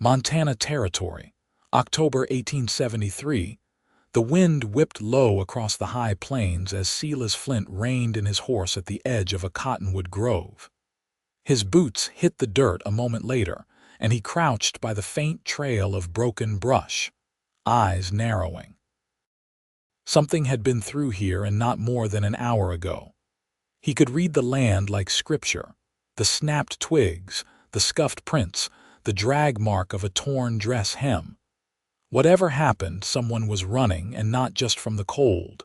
Montana Territory, October 1873. The wind whipped low across the high plains as Silas Flint reined in his horse at the edge of a cottonwood grove. His boots hit the dirt a moment later, and he crouched by the faint trail of broken brush, eyes narrowing. Something had been through here and not more than an hour ago. He could read the land like scripture, the snapped twigs, the scuffed prints, the drag mark of a torn dress hem. Whatever happened, someone was running, and not just from the cold.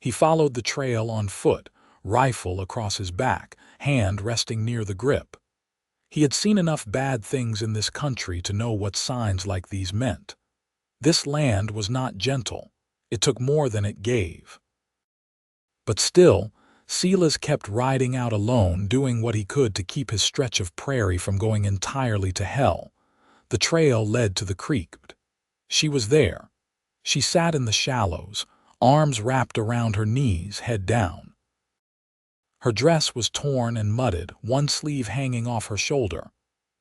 He followed the trail on foot, rifle across his back, hand resting near the grip. He had seen enough bad things in this country to know what signs like these meant. This land was not gentle. It took more than it gave. But still, Silas kept riding out alone, doing what he could to keep his stretch of prairie from going entirely to hell. The trail led to the creek. She was there. She sat in the shallows, arms wrapped around her knees, head down. Her dress was torn and mudded, one sleeve hanging off her shoulder.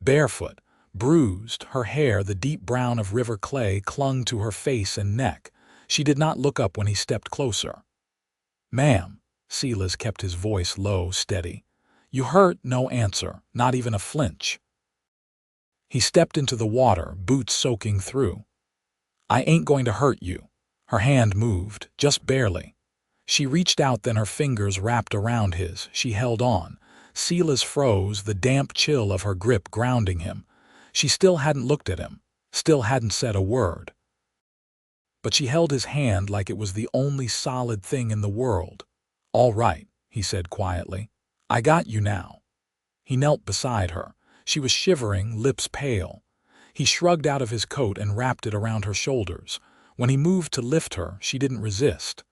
Barefoot, bruised, her hair, the deep brown of river clay, clung to her face and neck. She did not look up when he stepped closer. "Ma'am," Silas kept his voice low, steady. "You hurt?" No answer, not even a flinch. He stepped into the water, boots soaking through. "I ain't going to hurt you." Her hand moved, just barely. She reached out, then her fingers wrapped around his. She held on. Silas froze, the damp chill of her grip grounding him. She still hadn't looked at him, still hadn't said a word. But she held his hand like it was the only solid thing in the world. "All right," he said quietly. "I got you now." He knelt beside her. She was shivering, lips pale. He shrugged out of his coat and wrapped it around her shoulders. When he moved to lift her, she didn't resist.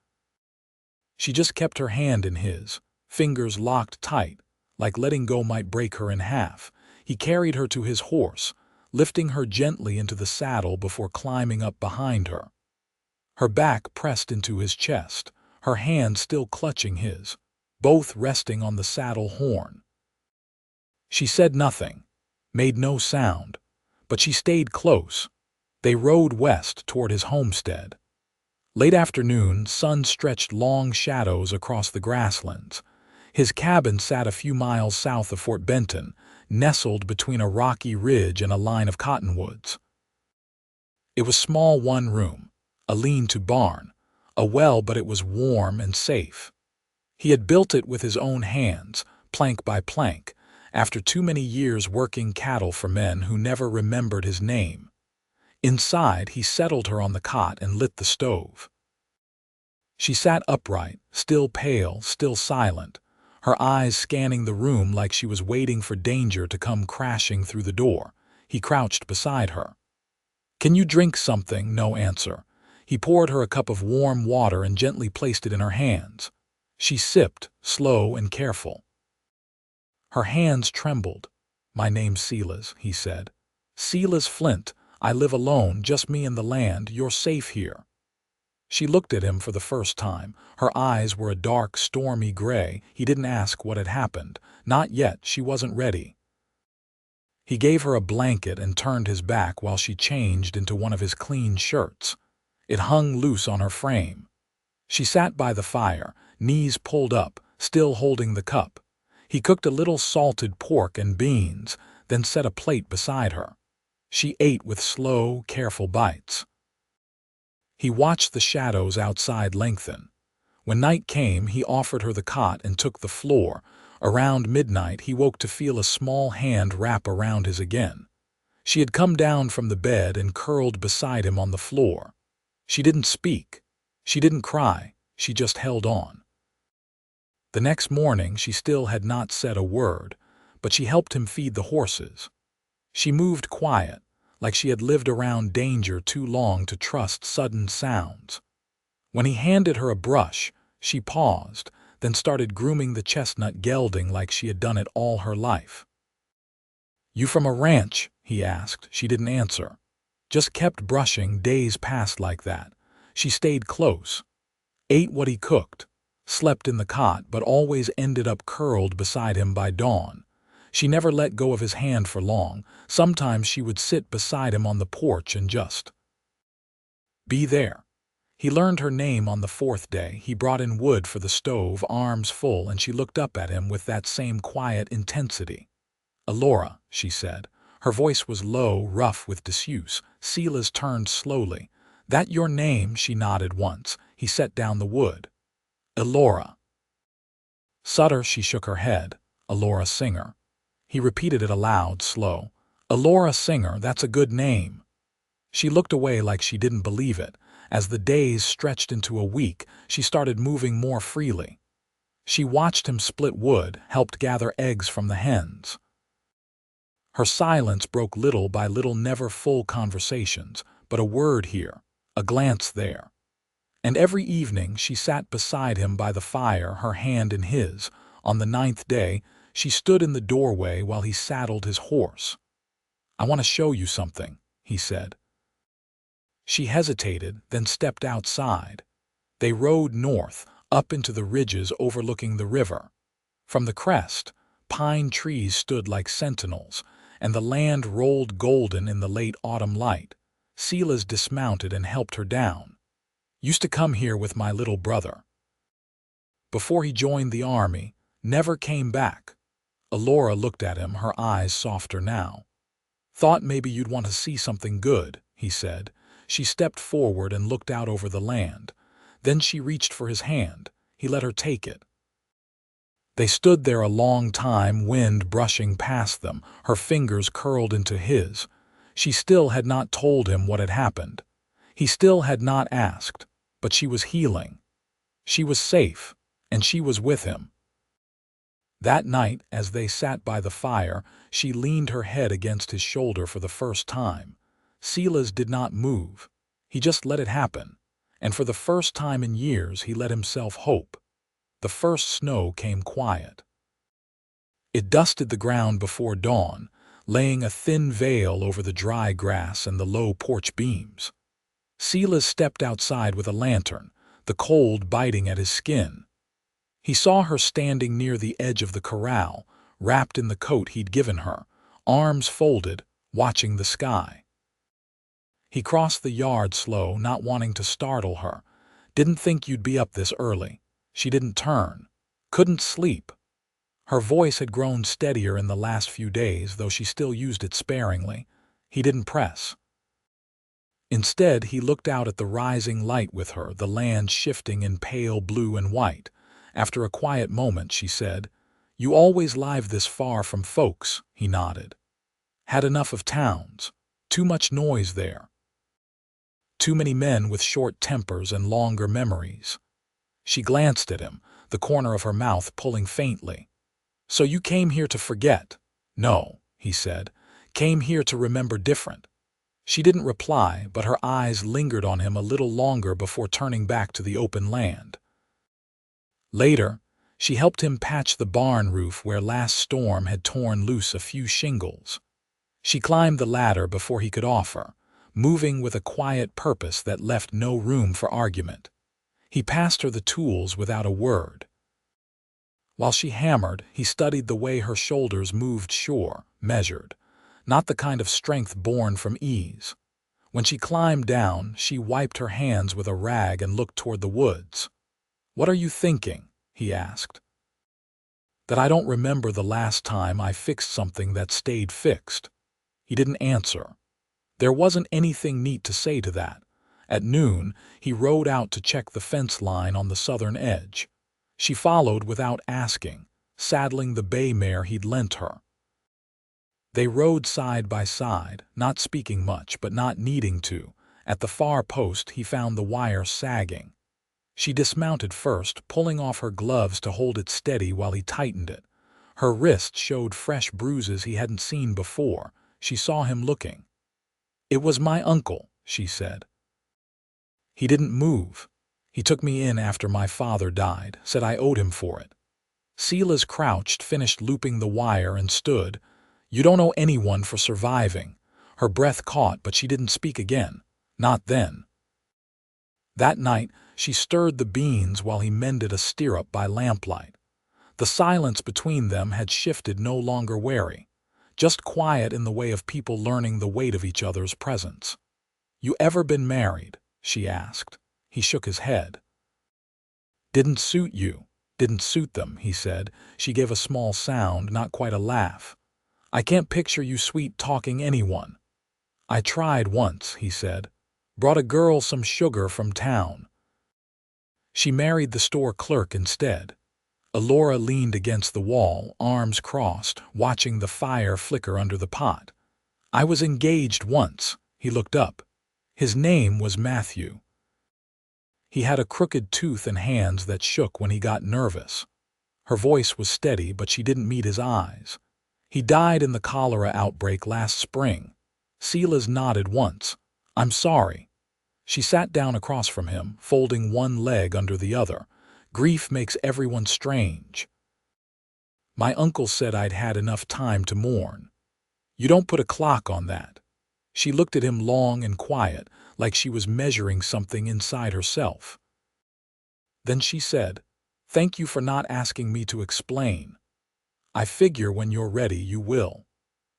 She just kept her hand in his, fingers locked tight, like letting go might break her in half. He carried her to his horse, lifting her gently into the saddle before climbing up behind her. Her back pressed into his chest, her hand still clutching his, both resting on the saddle horn. She said nothing, made no sound, but she stayed close. They rode west toward his homestead. Late afternoon, sun stretched long shadows across the grasslands. His cabin sat a few miles south of Fort Benton, nestled between a rocky ridge and a line of cottonwoods. It was small, one room, a lean-to barn, a well, but it was warm and safe. He had built it with his own hands, plank by plank, after too many years working cattle for men who never remembered his name. Inside, he settled her on the cot and lit the stove. She sat upright, still pale, still silent, her eyes scanning the room like she was waiting for danger to come crashing through the door. He crouched beside her. "Can you drink something?" No answer. He poured her a cup of warm water and gently placed it in her hands. She sipped, slow and careful. Her hands trembled. "My name's Silas," he said. "Silas Flint. I live alone, just me and the land. You're safe here." She looked at him for the first time. Her eyes were a dark, stormy gray. He didn't ask what had happened. Not yet. She wasn't ready. He gave her a blanket and turned his back while she changed into one of his clean shirts. It hung loose on her frame. She sat by the fire, knees pulled up, still holding the cup. He cooked a little salted pork and beans, then set a plate beside her. She ate with slow, careful bites. He watched the shadows outside lengthen. When night came, he offered her the cot and took the floor. Around midnight, he woke to feel a small hand wrap around his again. She had come down from the bed and curled beside him on the floor. She didn't speak. She didn't cry. She just held on. The next morning, she still had not said a word, but she helped him feed the horses. She moved quiet, like she had lived around danger too long to trust sudden sounds. When he handed her a brush, she paused, then started grooming the chestnut gelding like she had done it all her life. "You from a ranch?" he asked. She didn't answer. Just kept brushing. Days passed like that. She stayed close, ate what he cooked, slept in the cot, but always ended up curled beside him by dawn. She never let go of his hand for long. Sometimes she would sit beside him on the porch and just be there. He learned her name on the fourth day. He brought in wood for the stove, arms full, and she looked up at him with that same quiet intensity. "Elora," she said. Her voice was low, rough with disuse. Silas turned slowly. "That your name?" She nodded once. He set down the wood. "Elora." "Sutter," she shook her head. "Elora Singer." He repeated it aloud, slow. "Elora Singer, that's a good name." She looked away like she didn't believe it. As the days stretched into a week, she started moving more freely. She watched him split wood, helped gather eggs from the hens. Her silence broke little by little, never full conversations, but a word here, a glance there. And every evening she sat beside him by the fire, her hand in his. On the 9th day, she stood in the doorway while he saddled his horse. "I want to show you something," he said. She hesitated, then stepped outside. They rode north, up into the ridges overlooking the river. From the crest, pine trees stood like sentinels, and the land rolled golden in the late autumn light. Silas dismounted and helped her down. "Used to come here with my little brother. Before he joined the army, never came back." Elora looked at him, her eyes softer now. "Thought maybe you'd want to see something good," he said. She stepped forward and looked out over the land. Then she reached for his hand. He let her take it. They stood there a long time, wind brushing past them, her fingers curled into his. She still had not told him what had happened. He still had not asked, but she was healing. She was safe, and she was with him. That night, as they sat by the fire, she leaned her head against his shoulder for the first time. Silas did not move. He just let it happen. And for the first time in years, he let himself hope. The first snow came quiet. It dusted the ground before dawn, laying a thin veil over the dry grass and the low porch beams. Silas stepped outside with a lantern, the cold biting at his skin. He saw her standing near the edge of the corral, wrapped in the coat he'd given her, arms folded, watching the sky. He crossed the yard slow, not wanting to startle her. "Didn't think you'd be up this early." She didn't turn. "Couldn't sleep." Her voice had grown steadier in the last few days, though she still used it sparingly. He didn't press. Instead, he looked out at the rising light with her, the land shifting in pale blue and white. After a quiet moment, she said, "You always live this far from folks." He nodded. "Had enough of towns. Too much noise there. Too many men with short tempers and longer memories." She glanced at him, the corner of her mouth pulling faintly. "So you came here to forget?" "No," he said. "Came here to remember different." She didn't reply, but her eyes lingered on him a little longer before turning back to the open land. Later, she helped him patch the barn roof where last storm had torn loose a few shingles. She climbed the ladder before he could offer, moving with a quiet purpose that left no room for argument. He passed her the tools without a word. While she hammered, he studied the way her shoulders moved, sure, measured, not the kind of strength born from ease. When she climbed down, she wiped her hands with a rag and looked toward the woods. "What are you thinking?" he asked. "That I don't remember the last time I fixed something that stayed fixed." He didn't answer. There wasn't anything neat to say to that. At noon, he rode out to check the fence line on the southern edge. She followed without asking, saddling the bay mare he'd lent her. They rode side by side, not speaking much, but not needing to. At the far post, he found the wire sagging. She dismounted first, pulling off her gloves to hold it steady while he tightened it. Her wrist showed fresh bruises he hadn't seen before. She saw him looking. "It was my uncle," she said. "He didn't move. He took me in after my father died, said I owed him for it." Silas crouched, finished looping the wire, and stood. "You don't owe anyone for surviving." Her breath caught, but she didn't speak again. Not then. That night, she stirred the beans while he mended a stirrup by lamplight. The silence between them had shifted, no longer wary, just quiet in the way of people learning the weight of each other's presence. "You ever been married?" she asked. He shook his head. "Didn't suit you." "Didn't suit them," he said. She gave a small sound, not quite a laugh. "I can't picture you sweet-talking anyone." "I tried once," he said. "Brought a girl some sugar from town. She married the store clerk instead." Elora leaned against the wall, arms crossed, watching the fire flicker under the pot. "I was engaged once." He looked up. His name was Matthew. He had a crooked tooth and hands that shook when he got nervous. Her voice was steady, but she didn't meet his eyes. "He died in the cholera outbreak last spring." Silas nodded once. "I'm sorry." She sat down across from him, folding one leg under the other. "Grief makes everyone strange. My uncle said I'd had enough time to mourn." "You don't put a clock on that." She looked at him long and quiet, like she was measuring something inside herself. Then she said, "Thank you for not asking me to explain. I figure when you're ready you will."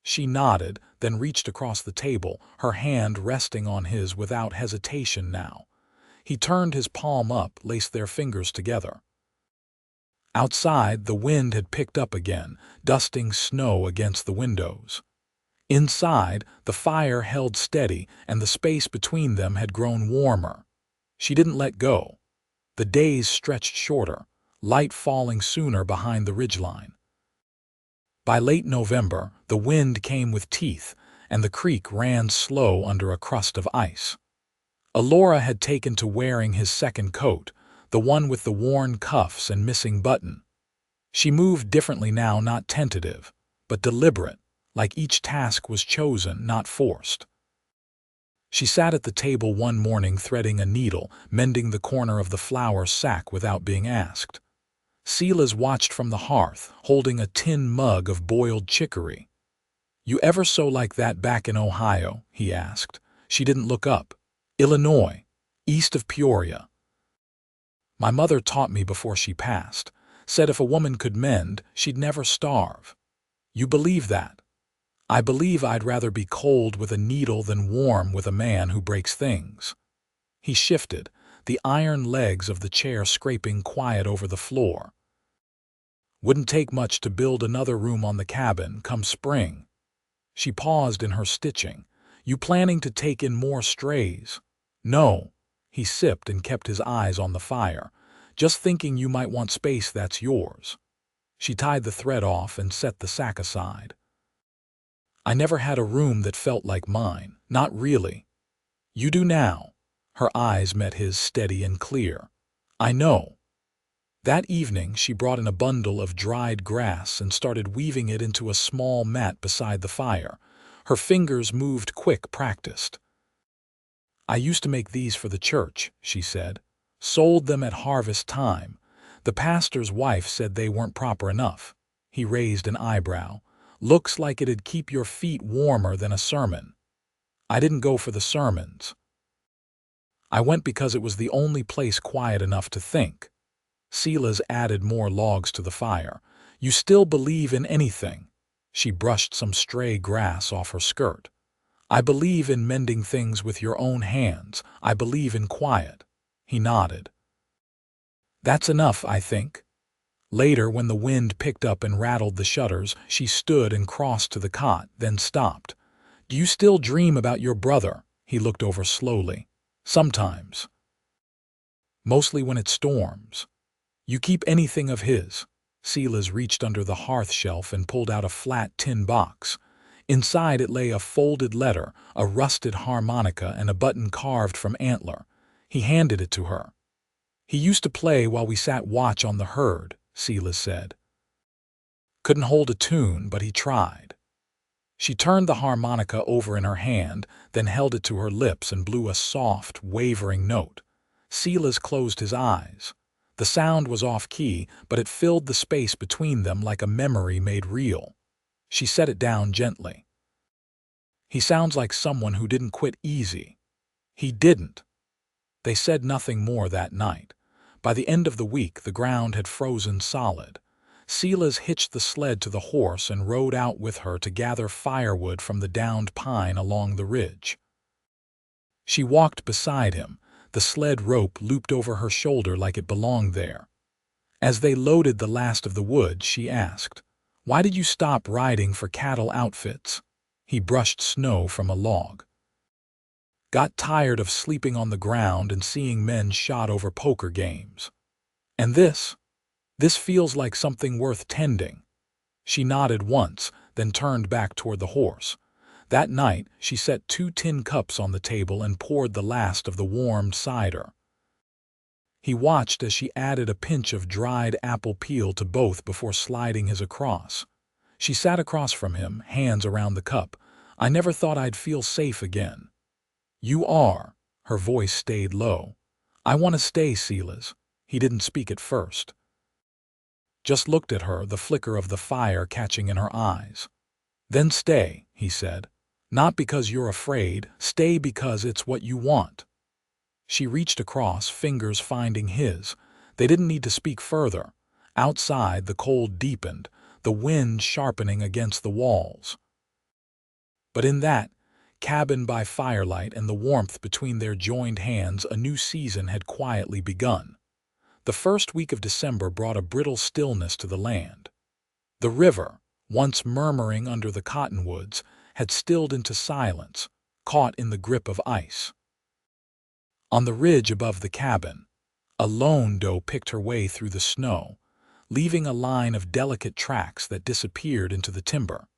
She nodded, then reached across the table, her hand resting on his without hesitation now. He turned his palm up, laced their fingers together. Outside, the wind had picked up again, dusting snow against the windows. Inside, the fire held steady, and the space between them had grown warmer. She didn't let go. The days stretched shorter, light falling sooner behind the ridgeline. By late November, the wind came with teeth, and the creek ran slow under a crust of ice. Elora had taken to wearing his second coat, the one with the worn cuffs and missing button. She moved differently now, not tentative, but deliberate, like each task was chosen, not forced. She sat at the table one morning threading a needle, mending the corner of the flour sack without being asked. Silas watched from the hearth, holding a tin mug of boiled chicory. "You ever sew like that back in Ohio?" he asked. She didn't look up. "Illinois, east of Peoria. My mother taught me before she passed. Said if a woman could mend, she'd never starve." "You believe that?" "I believe I'd rather be cold with a needle than warm with a man who breaks things." He shifted, the iron legs of the chair scraping quiet over the floor. "Wouldn't take much to build another room on the cabin come spring." She paused in her stitching. "You planning to take in more strays?" "No." He sipped and kept his eyes on the fire. "Just thinking you might want space that's yours." She tied the thread off and set the sack aside. "I never had a room that felt like mine. Not really." "You do now." Her eyes met his, steady and clear. "I know." That evening she brought in a bundle of dried grass and started weaving it into a small mat beside the fire. Her fingers moved quick, practiced. "I used to make these for the church," she said. "Sold them at harvest time. The pastor's wife said they weren't proper enough." He raised an eyebrow. "Looks like it'd keep your feet warmer than a sermon." "I didn't go for the sermons. I went because it was the only place quiet enough to think." Silas added more logs to the fire. "You still believe in anything?" She brushed some stray grass off her skirt. "I believe in mending things with your own hands. I believe in quiet." He nodded. "That's enough, I think." Later, when the wind picked up and rattled the shutters, she stood and crossed to the cot, then stopped. "Do you still dream about your brother?" He looked over slowly. "Sometimes. Mostly when it storms." "You keep anything of his?" Silas reached under the hearth shelf and pulled out a flat tin box. Inside it lay a folded letter, a rusted harmonica, and a button carved from antler. He handed it to her. "He used to play while we sat watch on the herd," Silas said. "Couldn't hold a tune, but he tried." She turned the harmonica over in her hand, then held it to her lips and blew a soft, wavering note. Silas closed his eyes. The sound was off-key, but it filled the space between them like a memory made real. She set it down gently. "He sounds like someone who didn't quit easy." He didn't. They said nothing more that night. By the end of the week, the ground had frozen solid. Silas hitched the sled to the horse and rode out with her to gather firewood from the downed pine along the ridge. She walked beside him, the sled rope looped over her shoulder like it belonged there. As they loaded the last of the wood, she asked, "Why did you stop riding for cattle outfits?" He brushed snow from a log. "Got tired of sleeping on the ground and seeing men shot over poker games. And this feels like something worth tending." She nodded once, then turned back toward the horse. That night, she set 2 tin cups on the table and poured the last of the warmed cider. He watched as she added a pinch of dried apple peel to both before sliding his across. She sat across from him, hands around the cup. "I never thought I'd feel safe again." "You are." Her voice stayed low. "I want to stay, Silas." He didn't speak at first. Just looked at her, the flicker of the fire catching in her eyes. "Then stay," he said. "Not because you're afraid, stay because it's what you want." She reached across, fingers finding his. They didn't need to speak further. Outside, the cold deepened, the wind sharpening against the walls. But in that cabin by firelight and the warmth between their joined hands, a new season had quietly begun. The first week of December brought a brittle stillness to the land. The river, once murmuring under the cottonwoods, had stilled into silence, caught in the grip of ice. On the ridge above the cabin, a lone doe picked her way through the snow, leaving a line of delicate tracks that disappeared into the timber.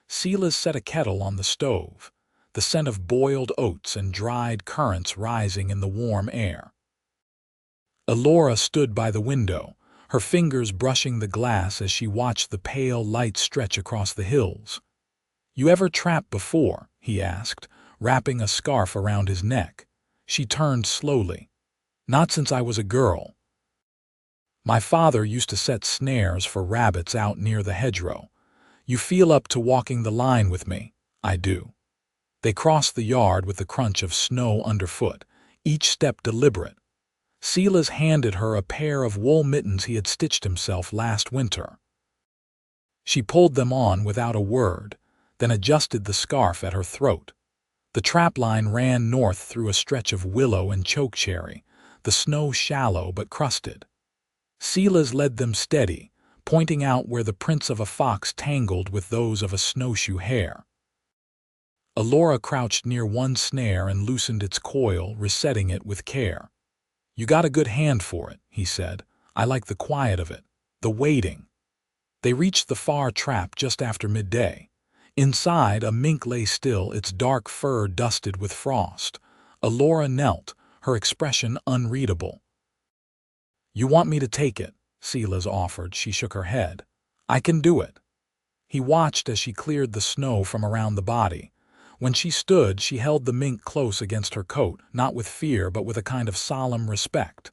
Silas set a kettle on the stove, the scent of boiled oats and dried currants rising in the warm air. Elora stood by the window, her fingers brushing the glass as she watched the pale light stretch across the hills. "You ever trapped before?" he asked, wrapping a scarf around his neck. She turned slowly. "Not since I was a girl. My father used to set snares for rabbits out near the hedgerow. You feel up to walking the line with me?" "I do." They crossed the yard with the crunch of snow underfoot, each step deliberate. Silas handed her a pair of wool mittens he had stitched himself last winter. She pulled them on without a word, then adjusted the scarf at her throat. The trapline ran north through a stretch of willow and chokecherry, the snow shallow but crusted. Silas led them steady, pointing out where the prints of a fox tangled with those of a snowshoe hare. Elora crouched near one snare and loosened its coil, resetting it with care. "You got a good hand for it," he said. "I like the quiet of it, the waiting." They reached the far trap just after midday. Inside, a mink lay still, its dark fur dusted with frost. Elora knelt, her expression unreadable. "You want me to take it?" Silas offered. She shook her head. "I can do it." He watched as she cleared the snow from around the body. When she stood, she held the mink close against her coat, not with fear but with a kind of solemn respect.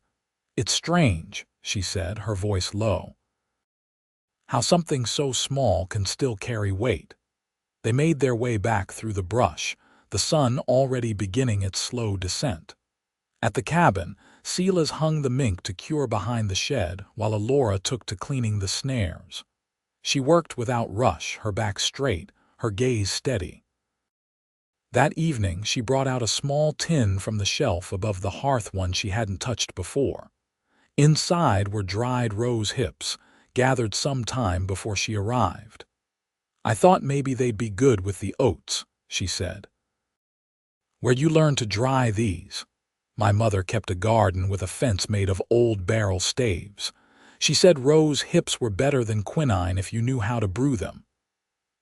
"It's strange," she said, her voice low, "how something so small can still carry weight." They made their way back through the brush, the sun already beginning its slow descent. At the cabin, Silas hung the mink to cure behind the shed, while Elora took to cleaning the snares. She worked without rush, her back straight, her gaze steady. That evening, she brought out a small tin from the shelf above the hearth, one she hadn't touched before. Inside were dried rose hips, gathered some time before she arrived. "I thought maybe they'd be good with the oats," she said. "Where'd you learn to dry these?" "My mother kept a garden with a fence made of old barrel staves. She said rose hips were better than quinine if you knew how to brew them."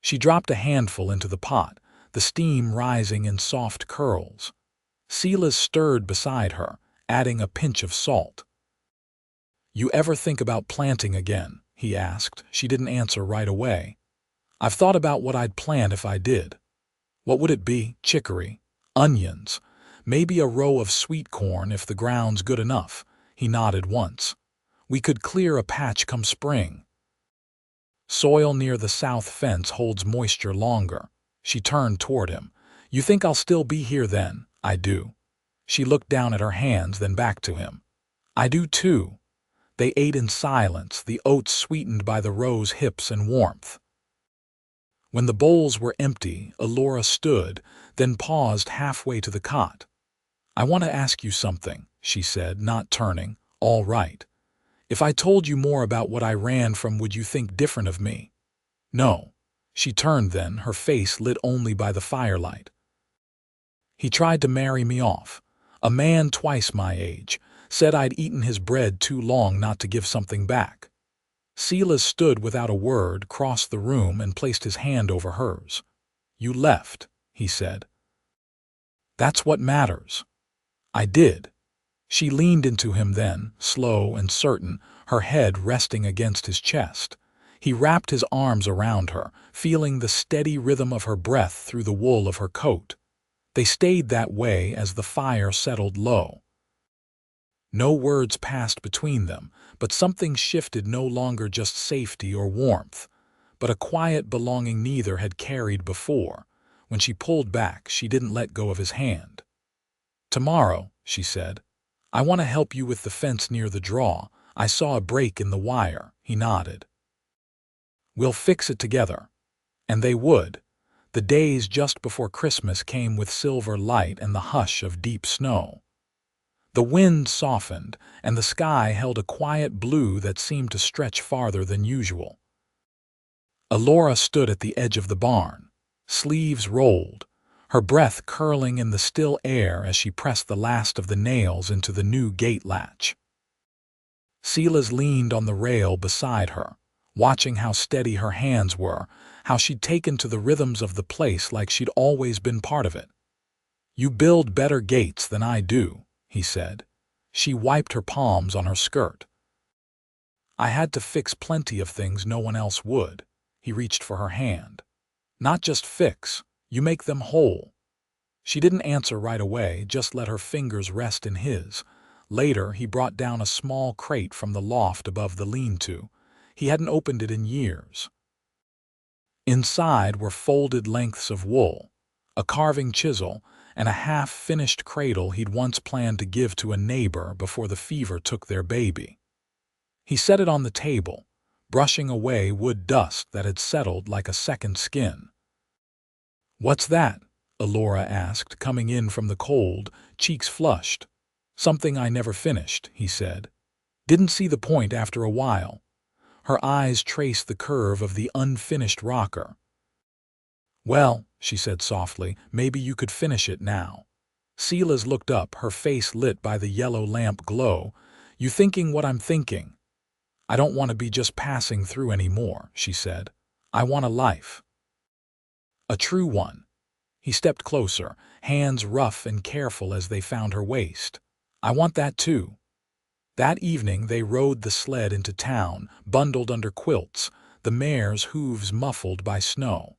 She dropped a handful into the pot, the steam rising in soft curls. Silas stirred beside her, adding a pinch of salt. "You ever think about planting again?" he asked. She didn't answer right away. "I've thought about what I'd plant if I did." "What would it be?" "Chicory, onions, maybe a row of sweet corn if the ground's good enough." He nodded once. "We could clear a patch come spring. Soil near the south fence holds moisture longer." She turned toward him. "You think I'll still be here then?" "I do." She looked down at her hands, then back to him. "I do too." They ate in silence, the oats sweetened by the rose hips and warmth. When the bowls were empty, Elora stood, then paused halfway to the cot. "I want to ask you something," she said, not turning. "All right. If I told you more about what I ran from, would you think different of me?" "No." She turned then, her face lit only by the firelight. "He tried to marry me off. A man twice my age. Said I'd eaten his bread too long not to give something back." Silas stood without a word, crossed the room, and placed his hand over hers. "You left," he said. "That's what matters." "I did." She leaned into him then, slow and certain, her head resting against his chest. He wrapped his arms around her, feeling the steady rhythm of her breath through the wool of her coat. They stayed that way as the fire settled low. No words passed between them, but something shifted, no longer just safety or warmth, but a quiet belonging neither had carried before. When she pulled back, she didn't let go of his hand. "Tomorrow," she said, "I want to help you with the fence near the draw. I saw a break in the wire." He nodded. "We'll fix it together." And they would. The days just before Christmas came with silver light and the hush of deep snow. The wind softened, and the sky held a quiet blue that seemed to stretch farther than usual. Elora stood at the edge of the barn, sleeves rolled, her breath curling in the still air as she pressed the last of the nails into the new gate latch. Silas leaned on the rail beside her, watching how steady her hands were, how she'd taken to the rhythms of the place like she'd always been part of it. "You build better gates than I do," he said. She wiped her palms on her skirt. "I had to fix plenty of things no one else would." He reached for her hand. "Not just fix, you make them whole." She didn't answer right away, just let her fingers rest in his. Later, he brought down a small crate from the loft above the lean-to. He hadn't opened it in years. Inside were folded lengths of wool, a carving chisel, and a half-finished cradle he'd once planned to give to a neighbor before the fever took their baby. He set it on the table, brushing away wood dust that had settled like a second skin. "What's that?" Elora asked, coming in from the cold, cheeks flushed. "Something I never finished," he said. "Didn't see the point after a while." Her eyes traced the curve of the unfinished rocker. "Well," she said softly, "maybe you could finish it now." Silas looked up, her face lit by the yellow lamp glow. "You thinking what I'm thinking?" "I don't want to be just passing through anymore," she said. "I want a life. A true one." He stepped closer, hands rough and careful as they found her waist. "I want that too." That evening they rode the sled into town, bundled under quilts, the mare's hooves muffled by snow.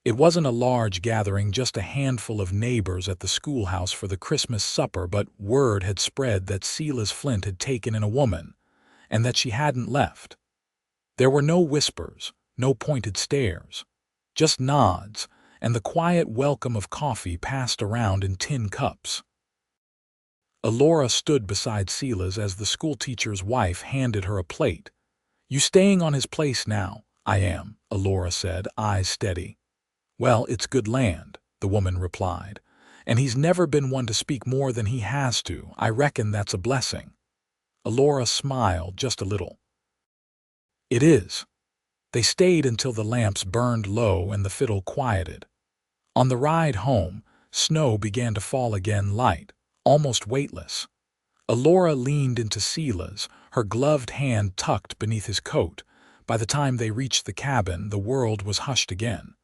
It wasn't a large gathering, just a handful of neighbors at the schoolhouse for the Christmas supper, but word had spread that Silas Flint had taken in a woman, and that she hadn't left. There were no whispers, no pointed stares, just nods, and the quiet welcome of coffee passed around in tin cups. Elora stood beside Silas as the schoolteacher's wife handed her a plate. "You staying on his place now?" "I am," Elora said, eyes steady. "Well, it's good land," the woman replied, "and he's never been one to speak more than he has to. I reckon that's a blessing." Elora smiled just a little. "It is." They stayed until the lamps burned low and the fiddle quieted. On the ride home, snow began to fall again, light, almost weightless. Elora leaned into Silas, her gloved hand tucked beneath his coat. By the time they reached the cabin, the world was hushed again.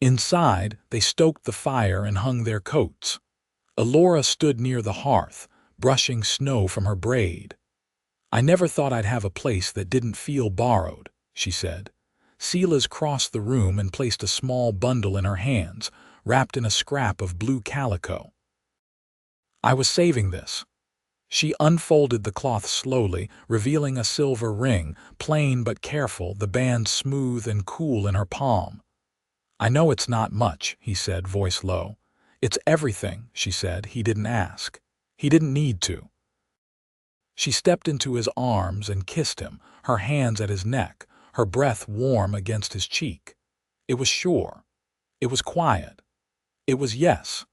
Inside, they stoked the fire and hung their coats. Elora stood near the hearth, brushing snow from her braid. "I never thought I'd have a place that didn't feel borrowed," she said. Silas crossed the room and placed a small bundle in her hands, wrapped in a scrap of blue calico. "I was saving this." She unfolded the cloth slowly, revealing a silver ring, plain but careful, the band smooth and cool in her palm. "I know it's not much," he said, voice low. "It's everything," she said. He didn't ask. He didn't need to. She stepped into his arms and kissed him, her hands at his neck, her breath warm against his cheek. It was sure. It was quiet. It was yes.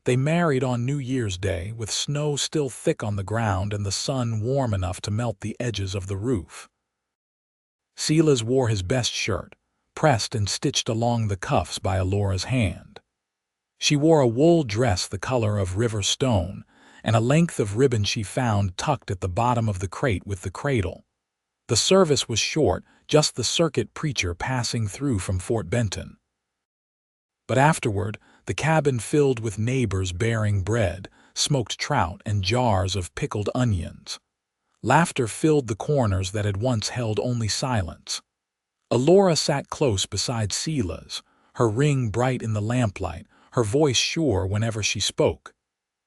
They married on New Year's Day, with snow still thick on the ground and the sun warm enough to melt the edges of the roof. Silas wore his best shirt, pressed and stitched along the cuffs by Elora's hand. She wore a wool dress the color of river stone, and a length of ribbon she found tucked at the bottom of the crate with the cradle. The service was short, just the circuit preacher passing through from Fort Benton. But afterward, the cabin filled with neighbors bearing bread, smoked trout, and jars of pickled onions. Laughter filled the corners that had once held only silence. Elora sat close beside Silas, her ring bright in the lamplight, her voice sure whenever she spoke.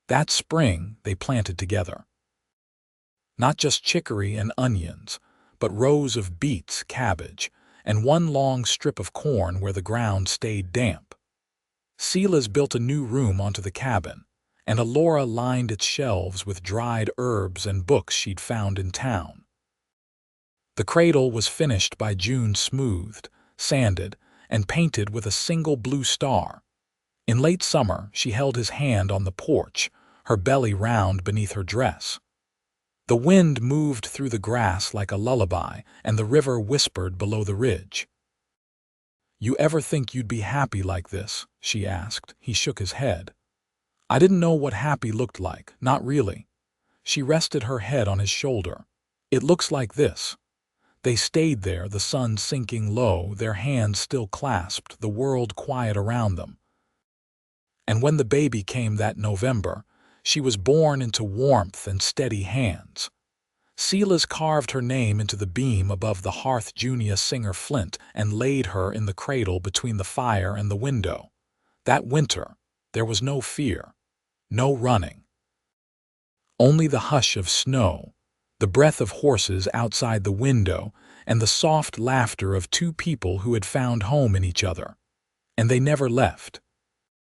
That spring they planted together. Not just chicory and onions, but rows of beets, cabbage, and one long strip of corn where the ground stayed damp. Silas built a new room onto the cabin, and Elora lined its shelves with dried herbs and books she'd found in town. The cradle was finished by June, smoothed, sanded, and painted with a single blue star. In late summer, she held his hand on the porch, her belly round beneath her dress. The wind moved through the grass like a lullaby, and the river whispered below the ridge. "You ever think you'd be happy like this?" she asked. He shook his head. "I didn't know what happy looked like, not really." She rested her head on his shoulder. "It looks like this." They stayed there, the sun sinking low, their hands still clasped, the world quiet around them. And when the baby came that November, she was born into warmth and steady hands. Silas carved her name into the beam above the hearth, Junia Singer Flint, and laid her in the cradle between the fire and the window. That winter, there was no fear, no running. Only the hush of snow, the breath of horses outside the window, and the soft laughter of two people who had found home in each other. And they never left.